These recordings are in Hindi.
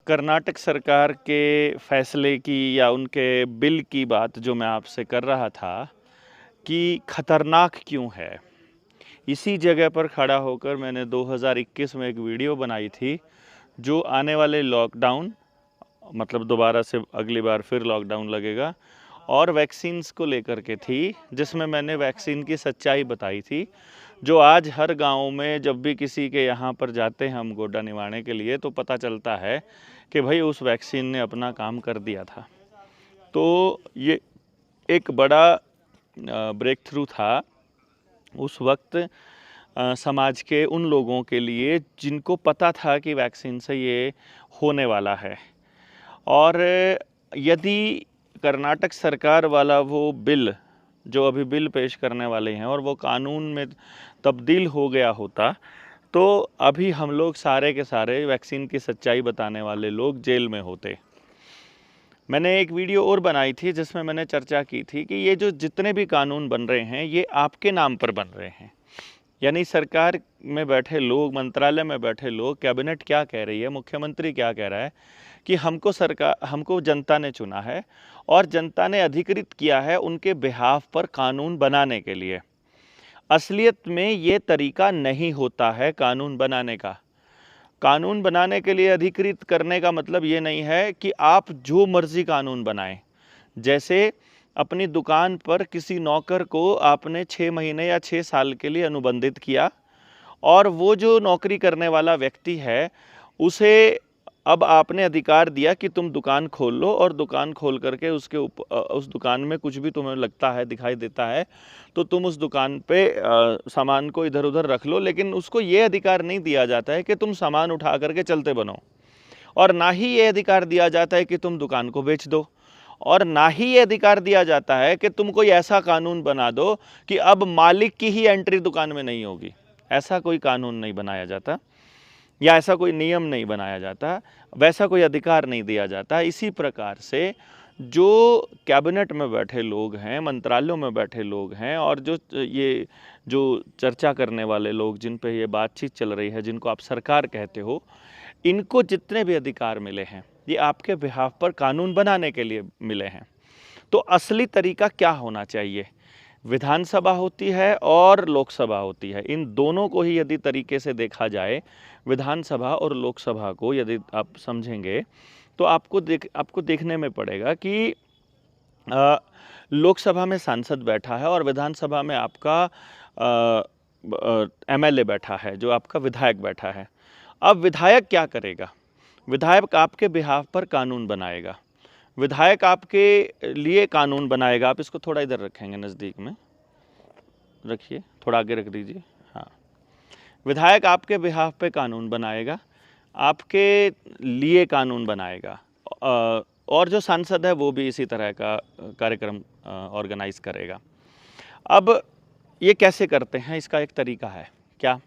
कर्नाटक सरकार के फैसले की या उनके बिल की बात जो मैं आपसे कर रहा था कि खतरनाक क्यों है, इसी जगह पर खड़ा होकर मैंने 2021 में एक वीडियो बनाई थी जो आने वाले लॉकडाउन, मतलब दोबारा से अगली बार फिर लॉकडाउन लगेगा और वैक्सीन्स को लेकर के थी, जिसमें मैंने वैक्सीन की सच्चाई बताई थी। जो आज हर गांव में जब भी किसी के यहाँ पर जाते हैं हम गोड्डा निवारने के लिए तो पता चलता है कि भाई उस वैक्सीन ने अपना काम कर दिया था। तो ये एक बड़ा ब्रेक थ्रू था उस वक्त समाज के उन लोगों के लिए जिनको पता था कि वैक्सीन से ये होने वाला है। और यदि कर्नाटक सरकार वाला वो बिल जो अभी बिल पेश करने वाले हैं और वो कानून में तब्दील हो गया होता तो अभी हम लोग सारे के सारे वैक्सीन की सच्चाई बताने वाले लोग जेल में होते। मैंने एक वीडियो और बनाई थी जिसमें मैंने चर्चा की थी कि ये जो जितने भी कानून बन रहे हैं ये आपके नाम पर बन रहे हैं, यानी सरकार में बैठे लोग, मंत्रालय में बैठे लोग, कैबिनेट क्या कह रही है, मुख्यमंत्री क्या कह रहा है कि हमको जनता ने चुना है और जनता ने अधिकृत किया है उनके बिहाफ पर कानून बनाने के लिए। असलियत में ये तरीका नहीं होता है कानून बनाने का। कानून बनाने के लिए अधिकृत करने का मतलब ये नहीं है कि आप जो मर्जी कानून बनाएं। जैसे अपनी दुकान पर किसी नौकर को आपने 6 महीने या 6 साल के लिए अनुबंधित किया और वो जो नौकरी करने वाला व्यक्ति है उसे अब आपने अधिकार दिया कि तुम दुकान खोल लो और दुकान खोल करके उसके उस दुकान में कुछ भी तुम्हें लगता है, दिखाई देता है तो तुम उस दुकान पे सामान को इधर उधर रख लो, लेकिन उसको ये अधिकार नहीं दिया जाता है कि तुम सामान उठा करके चलते बनो, और ना ही ये अधिकार दिया जाता है कि तुम दुकान को बेच दो, और ना ही ये अधिकार दिया जाता है कि तुम कोई ऐसा कानून बना दो कि अब मालिक की ही एंट्री दुकान में नहीं होगी। ऐसा कोई कानून नहीं बनाया जाता या ऐसा कोई नियम नहीं बनाया जाता, वैसा कोई अधिकार नहीं दिया जाता। इसी प्रकार से जो कैबिनेट में बैठे लोग हैं, मंत्रालयों में बैठे लोग हैं और जो चर्चा करने वाले लोग, जिन पे ये बातचीत चल रही है, जिनको आप सरकार कहते हो, इनको जितने भी अधिकार मिले हैं ये आपके बिहाफ पर कानून बनाने के लिए मिले हैं। तो असली तरीका क्या होना चाहिए? विधानसभा होती है और लोकसभा होती है, इन दोनों को ही यदि तरीके से देखा जाए, विधानसभा और लोकसभा को यदि आप समझेंगे तो आपको देखने में पड़ेगा कि लोकसभा में सांसद बैठा है और विधानसभा में आपका एमएलए बैठा है, जो आपका विधायक बैठा है। अब विधायक क्या करेगा? विधायक आपके बिहाफ पर कानून बनाएगा, विधायक आपके लिए कानून बनाएगा। आप इसको थोड़ा इधर रखेंगे, नज़दीक में रखिए, थोड़ा आगे रख दीजिए। हाँ, विधायक आपके बिहाफ पे कानून बनाएगा, आपके लिए कानून बनाएगा, और जो सांसद है वो भी इसी तरह का कार्यक्रम ऑर्गेनाइज करेगा। अब ये कैसे करते हैं, इसका एक तरीका है। क्या?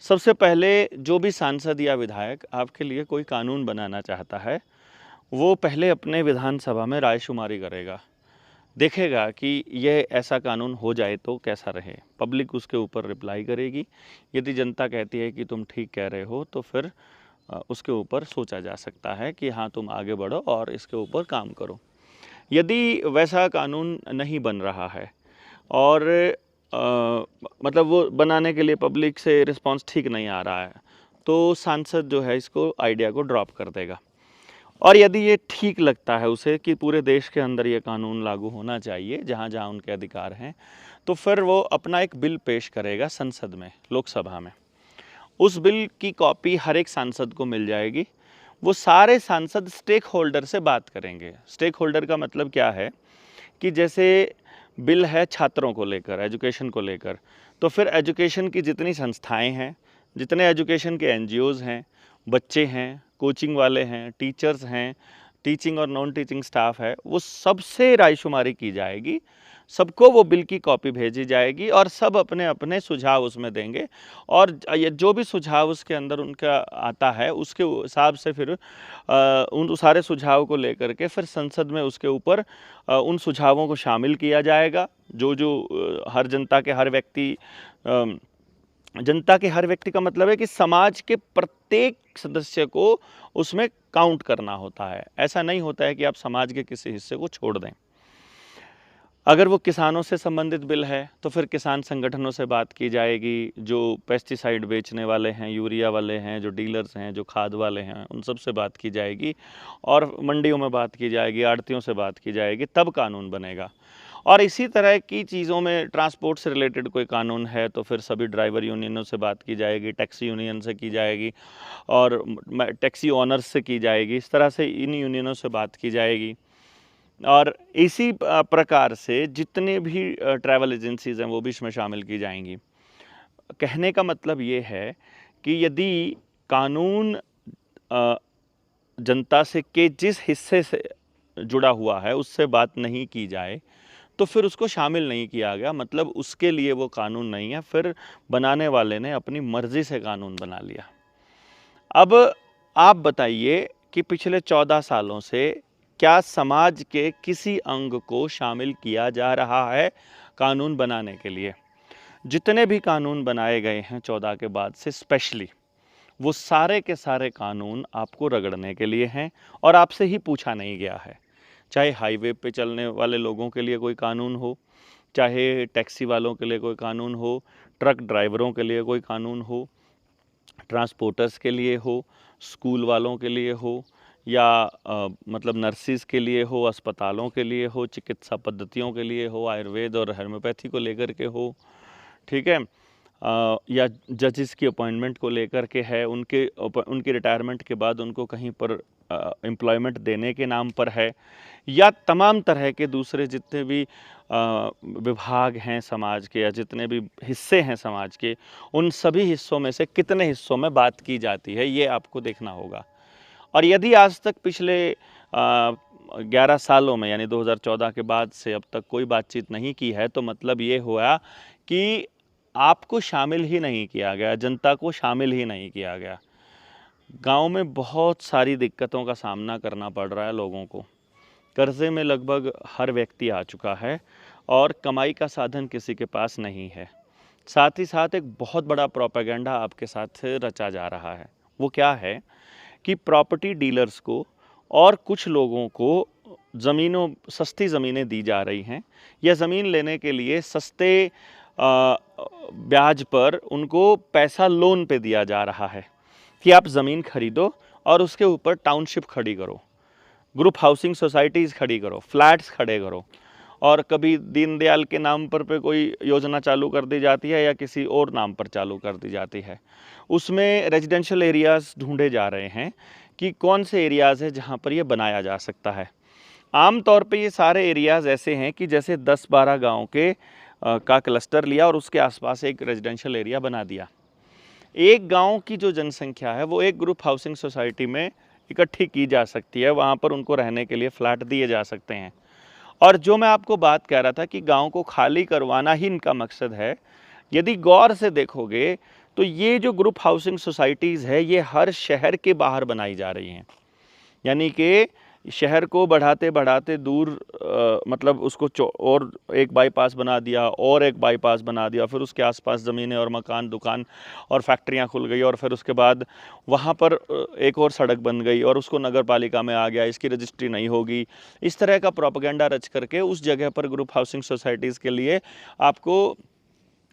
सबसे पहले जो भी सांसद या विधायक आपके लिए कोई कानून बनाना चाहता है वो पहले अपने विधानसभा में रायशुमारी करेगा, देखेगा कि यह ऐसा कानून हो जाए तो कैसा रहे। पब्लिक उसके ऊपर रिप्लाई करेगी। यदि जनता कहती है कि तुम ठीक कह रहे हो तो फिर उसके ऊपर सोचा जा सकता है कि हाँ, तुम आगे बढ़ो और इसके ऊपर काम करो। यदि वैसा कानून नहीं बन रहा है और मतलब वो बनाने के लिए पब्लिक से रिस्पांस ठीक नहीं आ रहा है तो सांसद जो है इसको आइडिया को ड्रॉप कर देगा। और यदि ये ठीक लगता है उसे कि पूरे देश के अंदर ये कानून लागू होना चाहिए जहाँ जहाँ उनके अधिकार हैं, तो फिर वो अपना एक बिल पेश करेगा संसद में, लोकसभा में। उस बिल की कॉपी हर एक सांसद को मिल जाएगी। वो सारे सांसद स्टेक होल्डर से बात करेंगे। स्टेक होल्डर का मतलब क्या है कि जैसे बिल है छात्रों को लेकर, एजुकेशन को लेकर, तो फिर एजुकेशन की जितनी संस्थाएं हैं, जितने एजुकेशन के एनजीओज़ हैं, बच्चे हैं, कोचिंग वाले हैं, टीचर्स हैं, टीचिंग और नॉन टीचिंग स्टाफ है, वो सबसे रायशुमारी की जाएगी। सबको वो बिल की कॉपी भेजी जाएगी और सब अपने अपने सुझाव उसमें देंगे, और ये जो भी सुझाव उसके अंदर उनका आता है उसके हिसाब से फिर उन सारे सुझाव को लेकर के फिर संसद में उसके ऊपर उन सुझावों को शामिल किया जाएगा। जो हर जनता के, हर व्यक्ति जनता के हर व्यक्ति का मतलब है कि समाज के प्रत्येक सदस्य को उसमें काउंट करना होता है। ऐसा नहीं होता है कि आप समाज के किसी हिस्से को छोड़ दें। अगर वो किसानों से संबंधित बिल है तो फिर किसान संगठनों से बात की जाएगी, जो पेस्टिसाइड बेचने वाले हैं, यूरिया वाले हैं, जो डीलर्स हैं, जो खाद वाले हैं, उन सब से बात की जाएगी, और मंडियों में बात की जाएगी, आड़तियों से बात की जाएगी, तब कानून बनेगा। और इसी तरह की चीज़ों में ट्रांसपोर्ट से रिलेटेड कोई कानून है तो फिर सभी ड्राइवर यूनियनों से बात की जाएगी, टैक्सी यूनियन से की जाएगी, और टैक्सी ओनर्स से की जाएगी। इस तरह से इन यूनियनों से बात की जाएगी। और इसी प्रकार से जितने भी ट्रैवल एजेंसीज़ हैं वो भी इसमें शामिल की जाएंगी। कहने का मतलब ये है कि यदि कानून जनता से के जिस हिस्से से जुड़ा हुआ है उससे बात नहीं की जाए तो फिर उसको शामिल नहीं किया गया, मतलब उसके लिए वो कानून नहीं है, फिर बनाने वाले ने अपनी मर्जी से कानून बना लिया। अब आप बताइए कि पिछले 14 सालों से क्या समाज के किसी अंग को शामिल किया जा रहा है कानून बनाने के लिए? जितने भी कानून बनाए गए हैं 14 के बाद से स्पेशली, वो सारे के सारे कानून आपको रगड़ने के लिए हैं और आपसे ही पूछा नहीं गया है। चाहे हाईवे पे चलने वाले लोगों के लिए कोई कानून हो, चाहे टैक्सी वालों के लिए कोई कानून हो, ट्रक ड्राइवरों के लिए कोई कानून हो, ट्रांसपोर्टर्स के लिए हो, स्कूल वालों के लिए हो, या मतलब नर्सिस के लिए हो, अस्पतालों के लिए हो, चिकित्सा पद्धतियों के लिए हो, आयुर्वेद और होम्योपैथी को लेकर के हो, ठीक है, या जजेस की अपॉइंटमेंट को लेकर के है, उनके रिटायरमेंट के बाद उनको कहीं पर एम्प्लॉयमेंट देने के नाम पर है, या तमाम तरह के दूसरे जितने भी विभाग हैं समाज के या जितने भी हिस्से हैं समाज के, उन सभी हिस्सों में से कितने हिस्सों में बात की जाती है ये आपको देखना होगा। और यदि आज तक पिछले 11 सालों में यानी 2014 के बाद से अब तक कोई बातचीत नहीं की है तो मतलब ये हुआ कि आपको शामिल ही नहीं किया गया, जनता को शामिल ही नहीं किया गया। गांव में बहुत सारी दिक्कतों का सामना करना पड़ रहा है लोगों को। कर्जे में लगभग हर व्यक्ति आ चुका है और कमाई का साधन किसी के पास नहीं है। साथ ही साथ एक बहुत बड़ा प्रोपेगेंडा आपके साथ रचा जा रहा है। वो क्या है कि प्रॉपर्टी डीलर्स को और कुछ लोगों को सस्ती ज़मीनें दी जा रही हैं, या ज़मीन लेने के लिए सस्ते ब्याज पर उनको पैसा लोन पे दिया जा रहा है कि आप ज़मीन खरीदो और उसके ऊपर टाउनशिप खड़ी करो, ग्रुप हाउसिंग सोसाइटीज़ खड़ी करो, फ्लैट्स खड़े करो, और कभी दीनदयाल के नाम पर पे कोई योजना चालू कर दी जाती है या किसी और नाम पर चालू कर दी जाती है। उसमें रेजिडेंशियल एरियाज़ ढूंढे जा रहे हैं कि कौन से एरियाज़ है जहाँ पर ये बनाया जा सकता है। आम तौर पे ये सारे एरियाज़ ऐसे हैं कि जैसे 10-12 गाँव के का क्लस्टर लिया और उसके आसपास एक रेजिडेंशियल एरिया बना दिया। एक गांव की जो जनसंख्या है वो एक ग्रुप हाउसिंग सोसाइटी में इकट्ठी की जा सकती है, वहाँ पर उनको रहने के लिए फ्लैट दिए जा सकते हैं। और जो मैं आपको बात कह रहा था कि गांव को खाली करवाना ही इनका मकसद है, यदि गौर से देखोगे तो ये जो ग्रुप हाउसिंग सोसाइटीज़ है ये हर शहर के बाहर बनाई जा रही हैं। यानी कि शहर को बढ़ाते बढ़ाते दूर मतलब उसको और एक बाईपास बना दिया और एक बाईपास बना दिया, फिर उसके आसपास ज़मीनें और मकान, दुकान और फैक्ट्रियां खुल गई, और फिर उसके बाद वहाँ पर एक और सड़क बन गई और उसको नगर पालिका में आ गया, इसकी रजिस्ट्री नहीं होगी। इस तरह का प्रोपेगेंडा रच करके उस जगह पर ग्रुप हाउसिंग सोसाइटीज़ के लिए आपको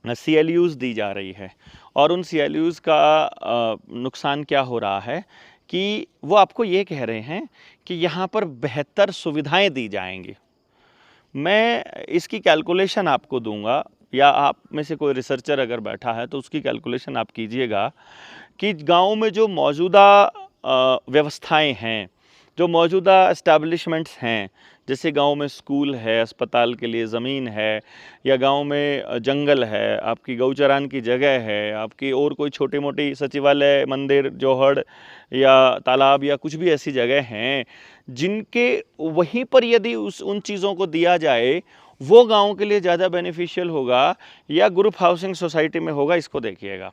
CLUs दी जा रही है। और उन CLUs का नुकसान क्या हो रहा है कि वो आपको ये कह रहे हैं कि यहाँ पर बेहतर सुविधाएं दी जाएंगी। मैं इसकी कैलकुलेशन आपको दूंगा, या आप में से कोई रिसर्चर अगर बैठा है तो उसकी कैलकुलेशन आप कीजिएगा कि गांव में जो मौजूदा व्यवस्थाएं हैं, जो मौजूदा एस्टैब्लिशमेंट्स हैं, जैसे गांव में स्कूल है, अस्पताल के लिए ज़मीन है, या गांव में जंगल है, आपकी गौचरान की जगह है, आपकी और कोई छोटी मोटी सचिवालय, मंदिर, जोहड़ या तालाब या कुछ भी ऐसी जगह हैं जिनके वहीं पर यदि उन चीज़ों को दिया जाए वो गांव के लिए ज़्यादा बेनिफिशियल होगा या ग्रुप हाउसिंग सोसाइटी में होगा, इसको देखिएगा।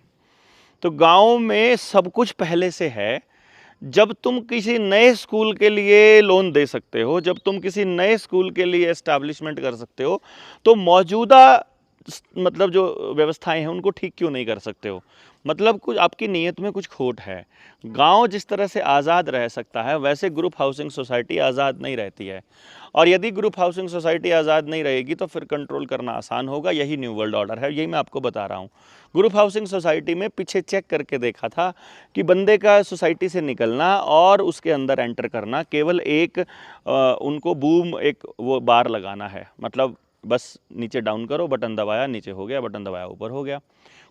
तो गांव में सब कुछ पहले से है। जब तुम किसी नए स्कूल के लिए लोन दे सकते हो, जब तुम किसी नए स्कूल के लिए एस्टैब्लिशमेंट कर सकते हो, तो मौजूदा मतलब जो व्यवस्थाएं हैं उनको ठीक क्यों नहीं कर सकते हो? मतलब कुछ आपकी नीयत में कुछ खोट है। गांव जिस तरह से आज़ाद रह सकता है वैसे ग्रुप हाउसिंग सोसाइटी आज़ाद नहीं रहती है, और यदि ग्रुप हाउसिंग सोसाइटी आज़ाद नहीं रहेगी तो फिर कंट्रोल करना आसान होगा। यही न्यू वर्ल्ड ऑर्डर है, यही मैं आपको बता रहा हूँ। ग्रुप हाउसिंग सोसाइटी में पीछे चेक करके देखा था कि बंदे का सोसाइटी से निकलना और उसके अंदर एंटर करना केवल एक उनको बूम एक वो बार लगाना है, मतलब बस नीचे डाउन करो, बटन दबाया नीचे हो गया, बटन दबाया ऊपर हो गया।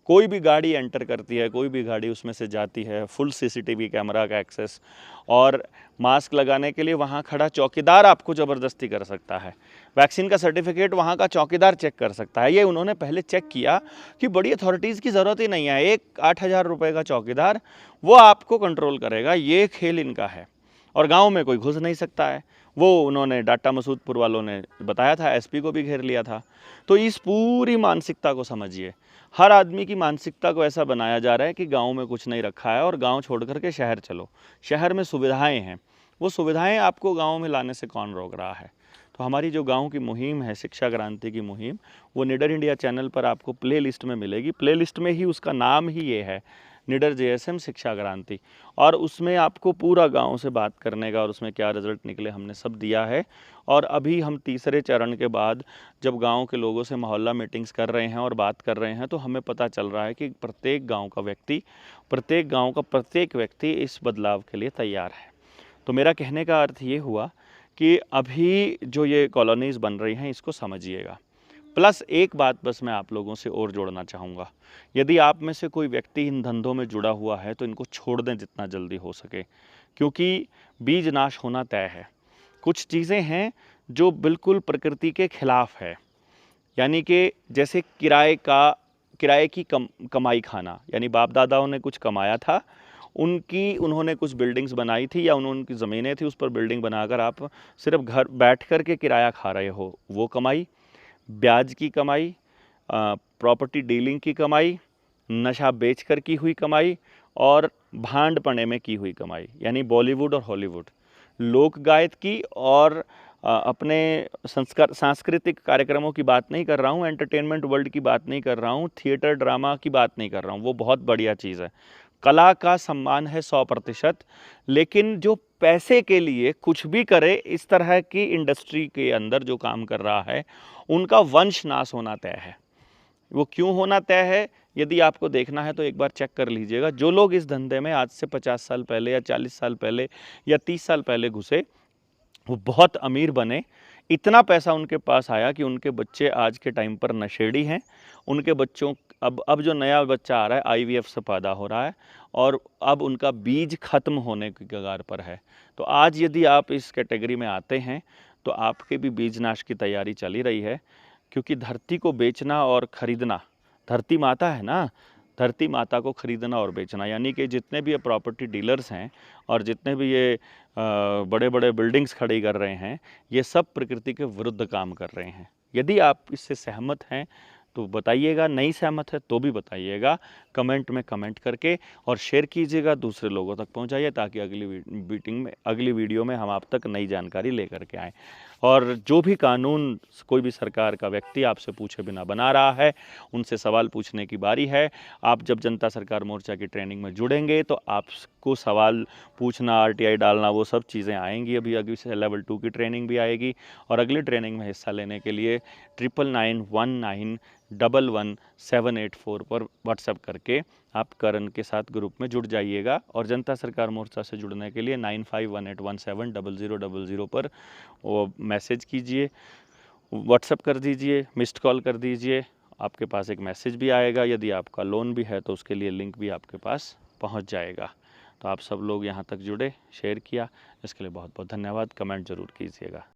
कोई भी गाड़ी एंटर करती है, कोई भी गाड़ी उसमें से जाती है, फुल सीसीटीवी कैमरा का एक्सेस, और मास्क लगाने के लिए वहाँ खड़ा चौकीदार आपको ज़बरदस्ती कर सकता है। वैक्सीन का सर्टिफिकेट वहाँ का चौकीदार चेक कर सकता है। ये उन्होंने पहले चेक किया कि बड़ी अथॉरिटीज़ की ज़रूरत ही नहीं है, एक 8,000 रुपये का चौकीदार वो आपको कंट्रोल करेगा। ये खेल इनका है, और गाँव में कोई घुस नहीं सकता है। वो उन्होंने डाटा मसूदपुर वालों ने बताया था, एसपी को भी घेर लिया था। तो इस पूरी मानसिकता को समझिए, हर आदमी की मानसिकता को ऐसा बनाया जा रहा है कि गांव में कुछ नहीं रखा है और गांव छोड़ करके शहर चलो, शहर में सुविधाएं हैं। वो सुविधाएं आपको गांव में लाने से कौन रोक रहा है? तो हमारी जो गांव की मुहिम है, शिक्षा क्रांति की मुहिम, वो निडर इंडिया चैनल पर आपको प्ले लिस्ट में मिलेगी। प्ले लिस्ट में ही उसका नाम ही ये है, निडर जेएसएम शिक्षा क्रांति, और उसमें आपको पूरा गांव से बात करने का और उसमें क्या रिजल्ट निकले हमने सब दिया है। और अभी हम तीसरे चरण के बाद जब गांव के लोगों से मोहल्ला मीटिंग्स कर रहे हैं और बात कर रहे हैं, तो हमें पता चल रहा है कि प्रत्येक गांव का व्यक्ति, प्रत्येक गांव का प्रत्येक व्यक्ति इस बदलाव के लिए तैयार है। तो मेरा कहने का अर्थ ये हुआ कि अभी जो ये कॉलोनीज़ बन रही हैं इसको समझिएगा। प्लस एक बात बस मैं आप लोगों से और जोड़ना चाहूँगा, यदि आप में से कोई व्यक्ति इन धंधों में जुड़ा हुआ है तो इनको छोड़ दें जितना जल्दी हो सके, क्योंकि बीज नाश होना तय है। कुछ चीज़ें हैं जो बिल्कुल प्रकृति के खिलाफ है, यानी कि जैसे किराए की कमाई खाना, यानी बाप दादाओं ने कुछ कमाया था, उन्होंने कुछ बिल्डिंग्स बनाई थी या उनकी ज़मीनें थी, उस पर बिल्डिंग बनाकर आप सिर्फ घर बैठ कर के किराया खा रहे हो, वो कमाई, ब्याज की कमाई, प्रॉपर्टी डीलिंग की कमाई, नशा बेचकर की हुई कमाई, और भांड-पने में की हुई कमाई, यानी बॉलीवुड और हॉलीवुड, लोक गायक की और अपने सांस्कृतिक कार्यक्रमों की बात नहीं कर रहा हूँ, एंटरटेनमेंट वर्ल्ड की बात नहीं कर रहा हूँ, थिएटर ड्रामा की बात नहीं कर रहा हूँ, वो बहुत बढ़िया चीज़ है। कला का सम्मान है 100%, लेकिन जो पैसे के लिए कुछ भी करे, इस तरह की इंडस्ट्री के अंदर जो काम कर रहा है, उनका वंश नाश होना तय है। वो क्यों होना तय है, यदि आपको देखना है तो एक बार चेक कर लीजिएगा। जो लोग इस धंधे में आज से 50 साल पहले या 40 साल पहले या 30 साल पहले घुसे, वो बहुत अमीर बने, इतना पैसा उनके पास आया कि उनके बच्चे आज के टाइम पर नशेड़ी हैं। उनके बच्चों, अब जो नया बच्चा आ रहा है आईवीएफ से पैदा हो रहा है, और अब उनका बीज खत्म होने की कगार पर है। तो आज यदि आप इस कैटेगरी में आते हैं तो आपके भी बीज नाश की तैयारी चल ही रही है, क्योंकि धरती को बेचना और खरीदना, धरती माता है ना, धरती माता को खरीदना और बेचना, यानी कि जितने भी ये प्रॉपर्टी डीलर्स हैं और जितने भी ये बड़े बड़े बिल्डिंग्स खड़ी कर रहे हैं, ये सब प्रकृति के विरुद्ध काम कर रहे हैं। यदि आप इससे सहमत हैं तो बताइएगा, नहीं सहमत है तो भी बताइएगा कमेंट में कमेंट करके, और शेयर कीजिएगा, दूसरे लोगों तक पहुंचाइए, ताकि अगली वीडियो में हम आप तक नई जानकारी लेकर के आएँ। और जो भी कानून कोई भी सरकार का व्यक्ति आपसे पूछे बिना बना रहा है, उनसे सवाल पूछने की बारी है। आप जब जनता सरकार मोर्चा की ट्रेनिंग में जुड़ेंगे तो आपको सवाल पूछना, आरटीआई डालना, वो सब चीज़ें आएंगी। अभी से लेवल 2 की ट्रेनिंग भी आएगी, और अगली ट्रेनिंग में हिस्सा लेने के लिए 9991911784 पर व्हाट्सएप करके आप करण के साथ ग्रुप में जुड़ जाइएगा। और जनता सरकार मोर्चा से जुड़ने के लिए 9518170000 पर वो मैसेज कीजिए, व्हाट्सएप कर दीजिए, मिस्ड कॉल कर दीजिए, आपके पास एक मैसेज भी आएगा। यदि आपका लोन भी है तो उसके लिए लिंक भी आपके पास पहुंच जाएगा। तो आप सब लोग यहाँ तक जुड़े, शेयर किया, इसके लिए बहुत बहुत धन्यवाद। कमेंट ज़रूर कीजिएगा।